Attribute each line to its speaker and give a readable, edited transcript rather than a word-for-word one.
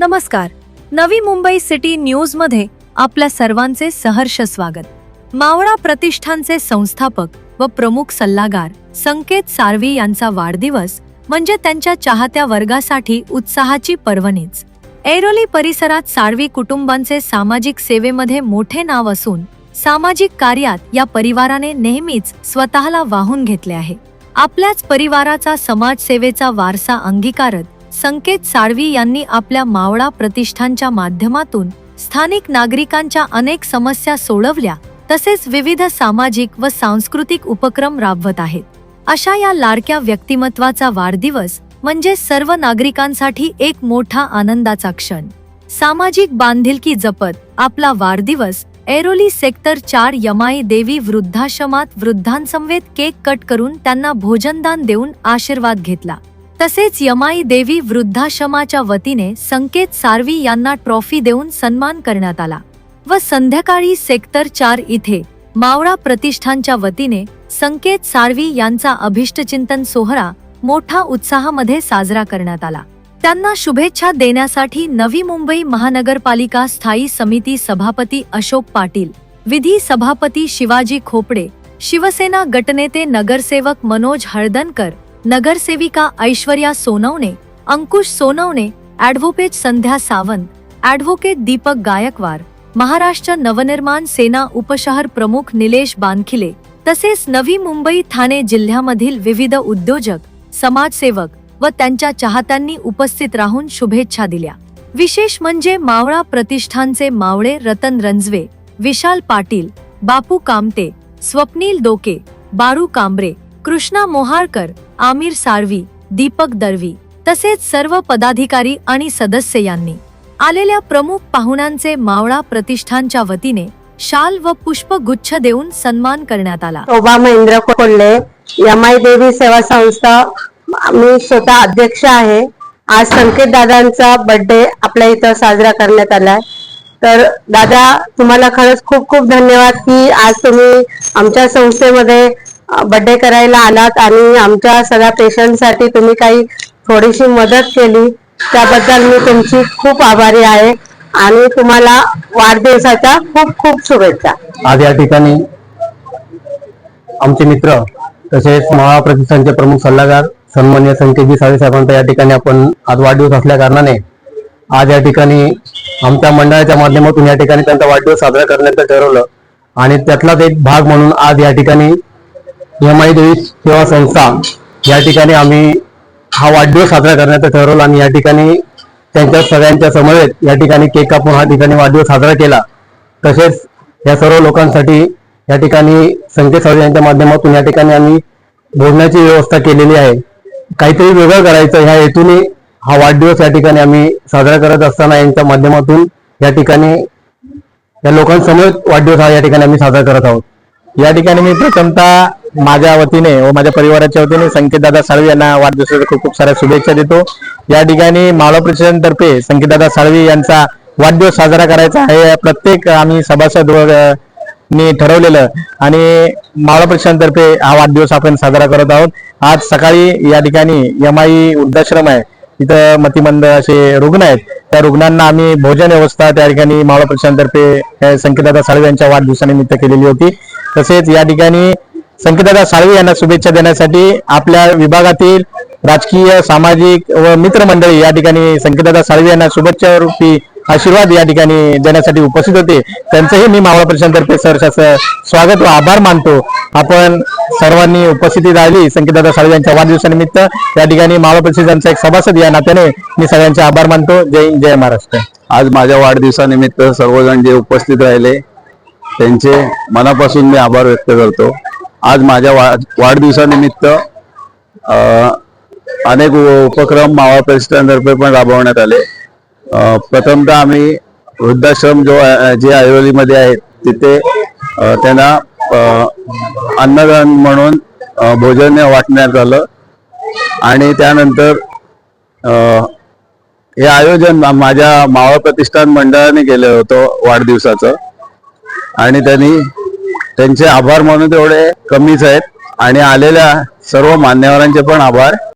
Speaker 1: नमस्कार. Navi Mumbai city news मध्ये आपल्या सर्वांचे सहर्ष स्वागत. मावळा प्रतिष्ठानचे संस्थापक व प्रमुख सल्लागार संकेत साळवी यांचा वाढदिवस म्हणजे त्यांच्या चाहत्या वर्गासाठी उत्साहाची पर्वणीच. ऐरोली परिसरात साळवी कुटुंबांचे सामाजिक सेवेमध्ये मोठे नाव असून सामाजिक कार्यात या परिवाराने नेहमीच स्वतःला वाहून घेतले आहे. आपल्याच परिवाराचा समाजसेवेचा वारसा अंगीकारत संकेत साळवी यांनी आपल्या मावळा प्रतिष्ठानच्या माध्यमातून स्थानिक नागरिकांच्या अनेक समस्या सोडवल्या, तसेच विविध सामाजिक व सांस्कृतिक उपक्रम राबवत आहेत. अशा या लाडक्या व्यक्तिमत्वाचा वाढदिवस म्हणजे सर्व नागरिकांसाठी एक मोठा आनंदाचा क्षण. सामाजिक बांधिलकी जपत आपला वाढदिवस ऐरोली सेक्टर 4 यमाई देवी वृद्धाश्रमात वृद्धांसमवेत केक कट करून त्यांना भोजनदान देऊन आशीर्वाद घेतला. तसेच यमाई देवी वृद्धाश्रमाच्या वतीने संकेत साळवी यांना ट्रॉफी देऊन सन्मान करण्यात आला व संध्याकाळी सेक्टर 4 इथे मावळा प्रतिष्ठानच्या वतीने संकेत साळवी यांचा अभिष्टचिंतन सोहळा मोठा उत्साहामध्ये साजरा करण्यात आला. त्यांना शुभेच्छा देण्यासाठी नवी मुंबई महानगरपालिका स्थायी समिती सभापती अशोक पाटील, विधी सभापती शिवाजी खोपडे, शिवसेना गटनेते नगरसेवक मनोज हळदणकर, नगरसेविका ऐश्वर्या सोनवणे, अंकुश सोनवणे, ॲडव्होकेट संध्या सावंत, ॲडव्होकेट दीपक गायकवाड, महाराष्ट्र नवनिर्माण सेना उपशहर प्रमुख निलेश बानखिले तसेच नवी मुंबई ठाणे जिल्ह्यामधील विविध उद्योजक, समाजसेवक व त्यांच्या चाहत्यांनी उपस्थित राहून शुभेच्छा दिल्या. विशेष म्हणजे मावळा प्रतिष्ठानचे मावळे रतन रंजवे, विशाल पाटील, बापू कामते, स्वप्नील दोके, बारू कांबरे, कृष्णा मोहाळकर, आमिर साळवी, दीपक दळवी तसेच सर्व पदाधिकारी आणि सदस्य यांनी आलेल्या प्रमुख पाहुण्यांचे मावळा प्रतिष्ठानच्या वतीने शाल व पुष्पगुच्छ देऊन सन्मान करण्यात आला.
Speaker 2: शोभा महेंद्र कोल्हे, यमाई देवी सेवा संस्था, मी स्वतः अध्यक्ष आहे. आज संकेत दादांचा बर्थडे आपल्या इथं साजरा करण्यात आलाय. तर दादा, तुम्हाला खरंच खूप खूप धन्यवाद की आज तुम्ही आमच्या संस्थेमध्ये बर्थडे करायला आलात आणि आमच्या सगळ्या पेशंटसाठी तुम्ही काही थोडीशी मदत केली, त्याबद्दल मी तुमची खूप आभारी आहे आणि तुम्हाला वाढदिवसाच्या खूप खूप शुभेच्छा.
Speaker 3: आज या ठिकाणी आमचे मित्र तसेच मावळा प्रतिष्ठानचे प्रमुख सल्लागार सन्माननीय संकेतजी साळवी साहेबांचा या ठिकाणी आपण आज वाढदिवस असल्या कारणाने आज या ठिकाणी आमच्या मंडळाच्या माध्यमातून या ठिकाणी त्यांचा वाढदिवस साजरा करण्याचं ठरवलं आणि त्यातलाच एक भाग म्हणून आज या ठिकाणी यमाई देवी सेवा संस्था या ठिकाणी आम्ही हा वाढदिवस साजरा करण्याचं ठरवलं आणि या ठिकाणी त्यांच्या सगळ्यांच्या समवेत या ठिकाणी केक कापून हा ठिकाणी वाढदिवस साजरा केला. तसेच या सर्व लोकांसाठी या ठिकाणी संकेत साळवी यांच्या माध्यमातून या ठिकाणी आम्ही भोजनाची व्यवस्था केलेली आहे. काहीतरी वेगळं करायचं ह्या हेतूने हा वाढदिवस या ठिकाणी आम्ही साजरा करत असताना यांच्या माध्यमातून या ठिकाणी या लोकांसमवेत वाढदिवस हा या ठिकाणी आम्ही साजरा करत आहोत.
Speaker 4: या ठिकाणी मी प्रथमतः माझ्या वतीने व माझ्या परिवाराच्या वतीने संकेतदादा साळवी यांना वाढदिवसाच्या खूप खूप साऱ्या शुभेच्छा देतो. या ठिकाणी मावळा प्रतिष्ठानतर्फे संकेतदादा साळवी यांचा वाढदिवस साजरा करायचा आहे. प्रत्येक आम्ही सभासद नी ठरवलेलं आणि मावळा प्रतिष्ठानतर्फे हा वाढदिवस आपण साजरा करत आहोत. आज सकाळी या ठिकाणी यमाई वृद्धाश्रम आहे, तिथं मतिमंद असे रुग्ण आहेत, त्या रुग्णांना आम्ही भोजन व्यवस्था त्या ठिकाणी मावळा प्रतिष्ठानतर्फे संकेतदादा साळवी यांच्या वाढदिवसानिमित्त केलेली होती. तसेच या ठिकाणी संकेतदादा साळवी यांना शुभेच्छा देण्यासाठी आपल्या विभागातील राजकीय, सामाजिक व मित्रमंडळी या ठिकाणी संकेतदादा साळवी यांना शुभेच्छा रूपी आशीर्वाद या ठिकाणी देण्यासाठी उपस्थित होते. त्यांचंही मी मावळा प्रतिष्ठानतर्फे सहर्ष स्वागत व आभार मानतो. आपण सर्वांनी उपस्थिती राहिली संकेतदादा साळवी यांच्या वाढदिवसानिमित्त या ठिकाणी मावळा प्रतिष्ठानचा एक सभासद या नात्याने मी सगळ्यांचे आभार मानतो. जय हिंद, जय महाराष्ट्र.
Speaker 5: आज माझ्या वाढदिवसानिमित्त सर्वजण जे उपस्थित राहिले त्यांचे मनापासून मी आभार व्यक्त करतो. आज माझ्या वाढदिवसानिमित्त अनेक उपक्रम मावळा प्रतिष्ठानतर्फे पण राबवण्यात आले. प्रथमतः आम्ही वृद्धाश्रम जे ऐरोलीमध्ये आहेत तिथे त्यांना अन्नदान म्हणून भोजन वाटण्यात आलं आणि त्यानंतर हे आयोजन माझ्या मावळा प्रतिष्ठान मंडळाने केलं होतं वाढदिवसाचं आणि त्यांचे आभार म्हणून तेवढे कमीच आहेत आणि आलेल्या सर्व मान्यवरांचे पण आभार.